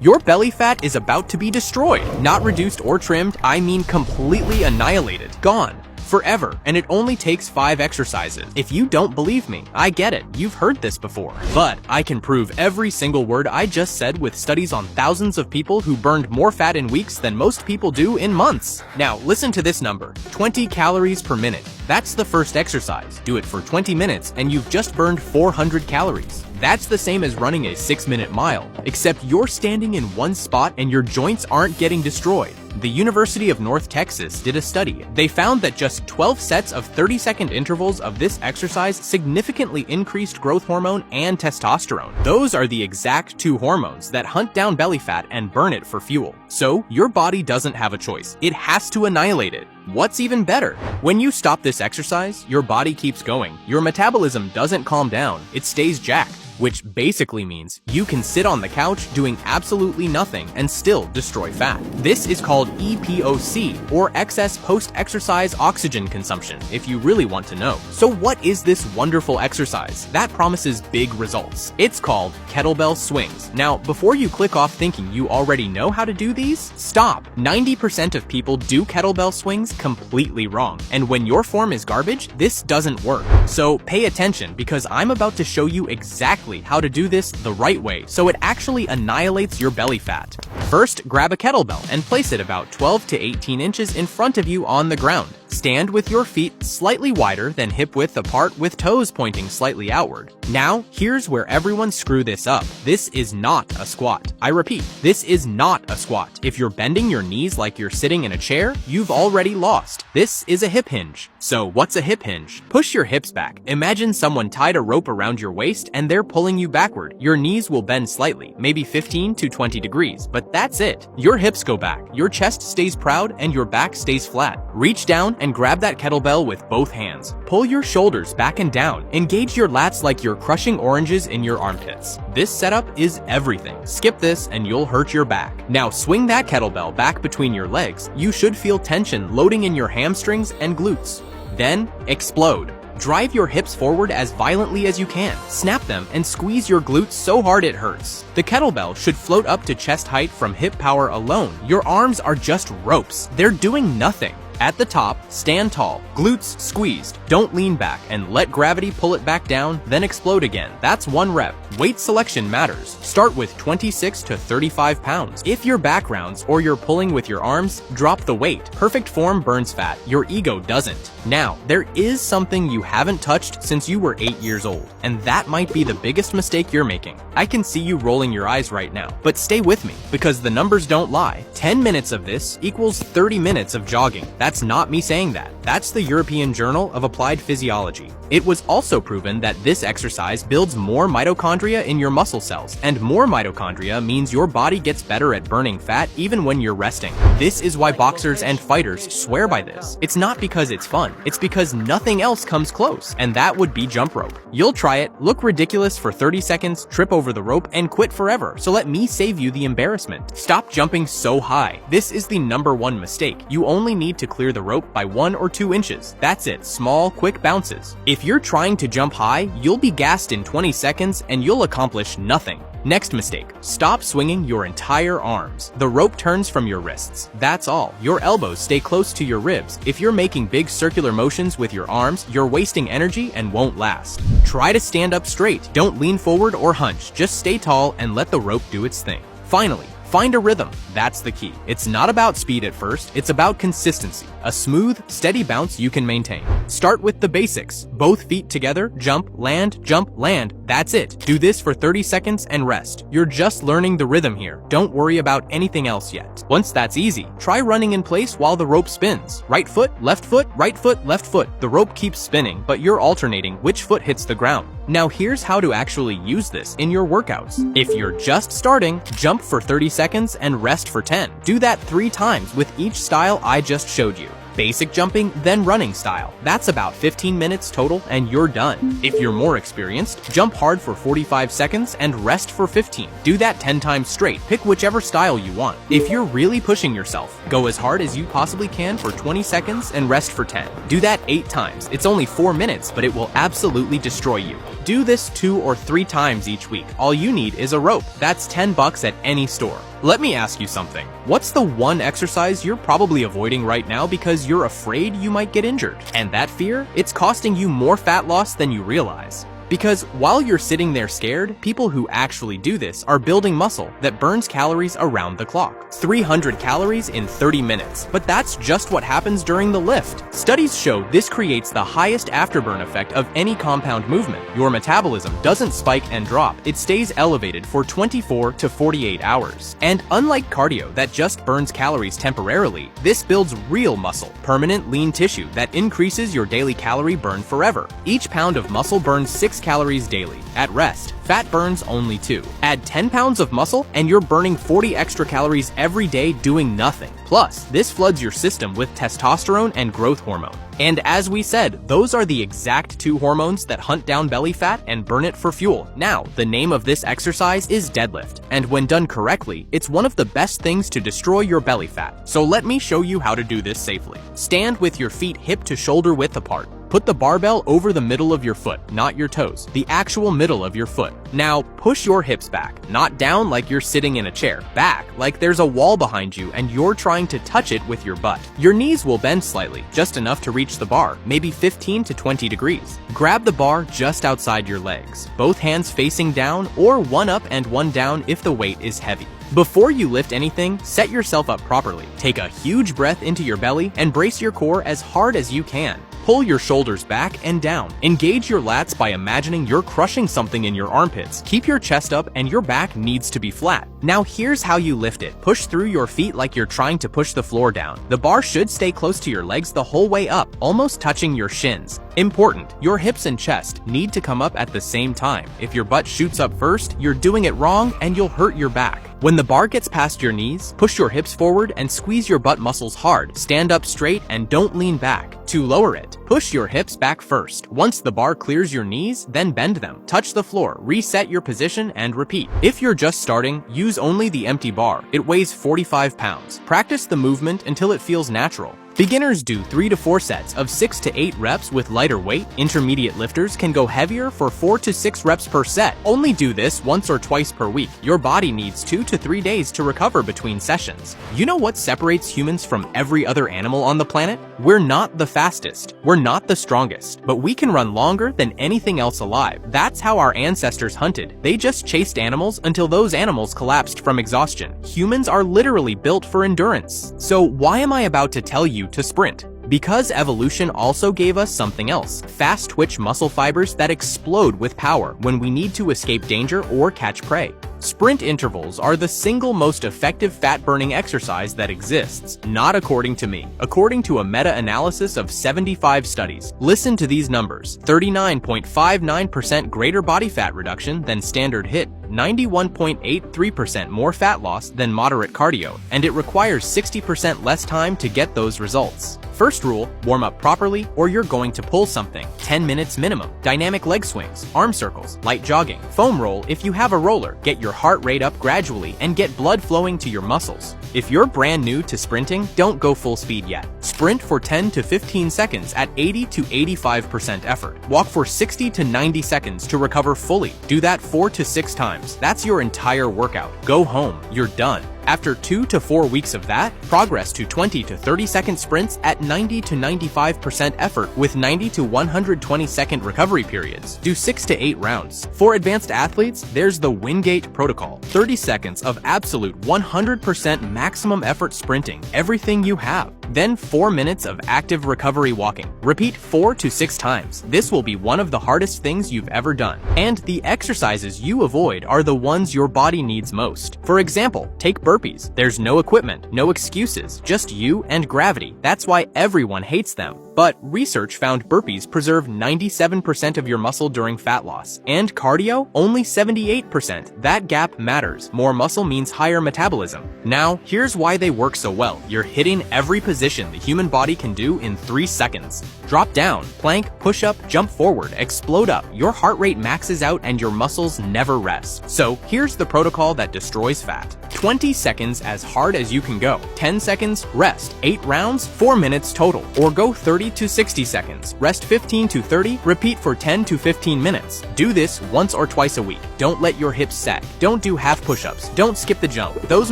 Your belly fat is about to be destroyed. Not reduced or trimmed, I mean completely annihilated. Gone. Forever, and it only takes 5 exercises. If you don't believe me, I get it, you've heard this before. But I can prove every single word I just said with studies on thousands of people who burned more fat in weeks than most people do in months. Now, listen to this number, 20 calories per minute. That's the first exercise. Do it for 20 minutes and you've just burned 400 calories. That's the same as running a 6-minute mile, except you're standing in one spot and your joints aren't getting destroyed. The University of North Texas did a study. They found that just 12 sets of 30-second intervals of this exercise significantly increased growth hormone and testosterone. Those are the exact 2 hormones that hunt down belly fat and burn it for fuel. So, your body doesn't have a choice. It has to annihilate it. What's even better? When you stop this exercise, your body keeps going. Your metabolism doesn't calm down. It stays jacked, which basically means you can sit on the couch doing absolutely nothing and still destroy fat. This is called EPOC, or excess post-exercise oxygen consumption, if you really want to know. So what is this wonderful exercise that promises big results? It's called kettlebell swings. Now, before you click off thinking you already know how to do these, stop. 90% of people do kettlebell swings completely wrong. And when your form is garbage, this doesn't work. So pay attention, because I'm about to show you exactly how to do this the right way so it actually annihilates your belly fat. First, grab a kettlebell and place it about 12 to 18 inches in front of you on the ground. Stand with your feet slightly wider than hip width apart with toes pointing slightly outward. Now, here's where everyone screw this up. This is not a squat. I repeat, this is not a squat. If you're bending your knees like you're sitting in a chair, you've already lost. This is a hip hinge. So what's a hip hinge? Push your hips back. Imagine someone tied a rope around your waist and they're pulling you backward. Your knees will bend slightly, maybe 15 to 20 degrees, but that's it. Your hips go back, your chest stays proud, and your back stays flat. Reach down and grab that kettlebell with both hands. Pull your shoulders back and down. Engage your lats like you're crushing oranges in your armpits. This setup is everything. Skip this and you'll hurt your back. Now swing that kettlebell back between your legs. You should feel tension loading in your hamstrings and glutes. Then explode. Drive your hips forward as violently as you can. Snap them and squeeze your glutes so hard it hurts. The kettlebell should float up to chest height from hip power alone. Your arms are just ropes. They're doing nothing. At the top, stand tall, glutes squeezed. Don't lean back and let gravity pull it back down, then explode again. That's 1 rep. Weight selection matters. Start with 26 to 35 pounds. If your back rounds or you're pulling with your arms, drop the weight. Perfect form burns fat. Your ego doesn't. Now, there is something you haven't touched since you were 8 years old, and that might be the biggest mistake you're making. I can see you rolling your eyes right now, but stay with me, because the numbers don't lie. 10 minutes of this equals 30 minutes of jogging. That's not me saying that. That's the European Journal of Applied Physiology. It was also proven that this exercise builds more mitochondria in your muscle cells, and more mitochondria means your body gets better at burning fat even when you're resting. This is why boxers and fighters swear by this. It's not because it's fun, it's because nothing else comes close, and that would be jump rope. You'll try it, look ridiculous for 30 seconds, trip over the rope, and quit forever, so let me save you the embarrassment. Stop jumping so high. This is the #1 mistake. You only need to clear the rope by 1 or 2 inches. That's it. Small, quick bounces. If you're trying to jump high, you'll be gassed in 20 seconds and you'll accomplish nothing. Next mistake. Stop swinging your entire arms. The rope turns from your wrists. That's all. Your elbows stay close to your ribs. If you're making big circular motions with your arms, you're wasting energy and won't last. Try to stand up straight. Don't lean forward or hunch. Just stay tall and let the rope do its thing. Finally, find a rhythm. That's the key. It's not about speed at first, it's about consistency. A smooth, steady bounce you can maintain. Start with the basics. Both feet together, jump, land, that's it. Do this for 30 seconds and rest. You're just learning the rhythm here. Don't worry about anything else yet. Once that's easy, try running in place while the rope spins. Right foot, left foot, right foot, left foot. The rope keeps spinning, but you're alternating which foot hits the ground. Now here's how to actually use this in your workouts. If you're just starting, jump for 30 seconds and rest for 10. Do that 3 times with each style I just showed you. Basic jumping, then running style. That's about 15 minutes total and you're done. If you're more experienced, jump hard for 45 seconds and rest for 15. Do that 10 times straight. Pick whichever style you want. If you're really pushing yourself, go as hard as you possibly can for 20 seconds and rest for 10. Do that 8 times. It's only 4 minutes, but it will absolutely destroy you. Do this 2 or 3 times each week. All you need is a rope. That's $10 at any store. Let me ask you something. What's the one exercise you're probably avoiding right now because you're afraid you might get injured? And that fear, it's costing you more fat loss than you realize. Because while you're sitting there scared, people who actually do this are building muscle that burns calories around the clock. 300 calories in 30 minutes. But that's just what happens during the lift. Studies show this creates the highest afterburn effect of any compound movement. Your metabolism doesn't spike and drop. It stays elevated for 24 to 48 hours. And unlike cardio that just burns calories temporarily, this builds real muscle, permanent lean tissue that increases your daily calorie burn forever. Each pound of muscle burns 6 calories daily. At rest, fat burns only 2. Add 10 pounds of muscle and you're burning 40 extra calories every day doing nothing. Plus, this floods your system with testosterone and growth hormone. And as we said, those are the exact 2 hormones that hunt down belly fat and burn it for fuel. Now, the name of this exercise is deadlift, and when done correctly, it's one of the best things to destroy your belly fat. So let me show you how to do this safely. Stand with your feet hip to shoulder width apart. Put the barbell over the middle of your foot, not your toes, the actual middle of your foot. Now, push your hips back, not down like you're sitting in a chair, back like there's a wall behind you and you're trying to touch it with your butt. Your knees will bend slightly, just enough to reach the bar, maybe 15 to 20 degrees. Grab the bar just outside your legs, both hands facing down or one up and one down if the weight is heavy. Before you lift anything, set yourself up properly. Take a huge breath into your belly and brace your core as hard as you can. Pull your shoulders back and down. Engage your lats by imagining you're crushing something in your armpits. Keep your chest up and your back needs to be flat. Now here's how you lift it. Push through your feet like you're trying to push the floor down. The bar should stay close to your legs the whole way up, almost touching your shins. Important, your hips and chest need to come up at the same time. If your butt shoots up first, you're doing it wrong and you'll hurt your back. When the bar gets past your knees, push your hips forward and squeeze your butt muscles hard. Stand up straight and don't lean back. To lower it, push your hips back first. Once the bar clears your knees, then bend them. Touch the floor, reset your position, and repeat. If you're just starting, use only the empty bar. It weighs 45 pounds. Practice the movement until it feels natural. Beginners do 3 to 4 sets of 6 to 8 reps with lighter weight. Intermediate lifters can go heavier for 4 to 6 reps per set. Only do this once or twice per week. Your body needs 2 to 3 days to recover between sessions. You know what separates humans from every other animal on the planet? We're not the fastest. We're not the strongest. But we can run longer than anything else alive. That's how our ancestors hunted. They just chased animals until those animals collapsed from exhaustion. Humans are literally built for endurance. So why am I about to tell you to sprint? Because evolution also gave us something else. Fast twitch muscle fibers that explode with power when we need to escape danger or catch prey. Sprint intervals are the single most effective fat-burning exercise that exists, not according to me. According to a meta-analysis of 75 studies, listen to these numbers: 39.59% greater body fat reduction than standard HIIT, 91.83% more fat loss than moderate cardio, and it requires 60% less time to get those results. First rule, warm up properly or you're going to pull something. 10 minutes minimum. Dynamic leg swings, arm circles, light jogging. Foam roll if you have a roller. Get your heart rate up gradually and get blood flowing to your muscles. If you're brand new to sprinting, don't go full speed yet. Sprint for 10 to 15 seconds at 80 to 85% effort. Walk for 60 to 90 seconds to recover fully. Do that 4 to 6 times. That's your entire workout. Go home. You're done. After 2 to 4 weeks of that, progress to 20 to 30 second sprints at 90 to 95% effort with 90 to 120 second recovery periods. Do 6 to 8 rounds. For advanced athletes, there's the Wingate protocol. 30 seconds of absolute 100% maximum effort sprinting, everything you have. Then 4 minutes of active recovery walking. Repeat 4 to 6 times. This will be one of the hardest things you've ever done. And the exercises you avoid are the ones your body needs most. For example, take burpees. There's no equipment, no excuses, just you and gravity. That's why everyone hates them. But research found burpees preserve 97% of your muscle during fat loss, and cardio only 78%. That gap matters. More muscle means higher metabolism. Now, here's why they work so well. You're hitting every position the human body can do in 3 seconds. Drop down, plank, push up, jump forward, explode up. Your heart rate maxes out and your muscles never rest. So here's the protocol that destroys fat. 20 seconds as hard as you can go. 10 seconds, rest. 8 rounds, 4 minutes total. Or go 30 30 to 60 seconds. Rest 15 to 30, repeat for 10 to 15 minutes. Do this once or twice a week. Don't let your hips sag. Don't do half push-ups. Don't skip the jump. Those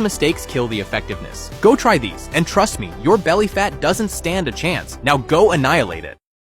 mistakes kill the effectiveness. Go try these, and trust me, your belly fat doesn't stand a chance. Now go annihilate it.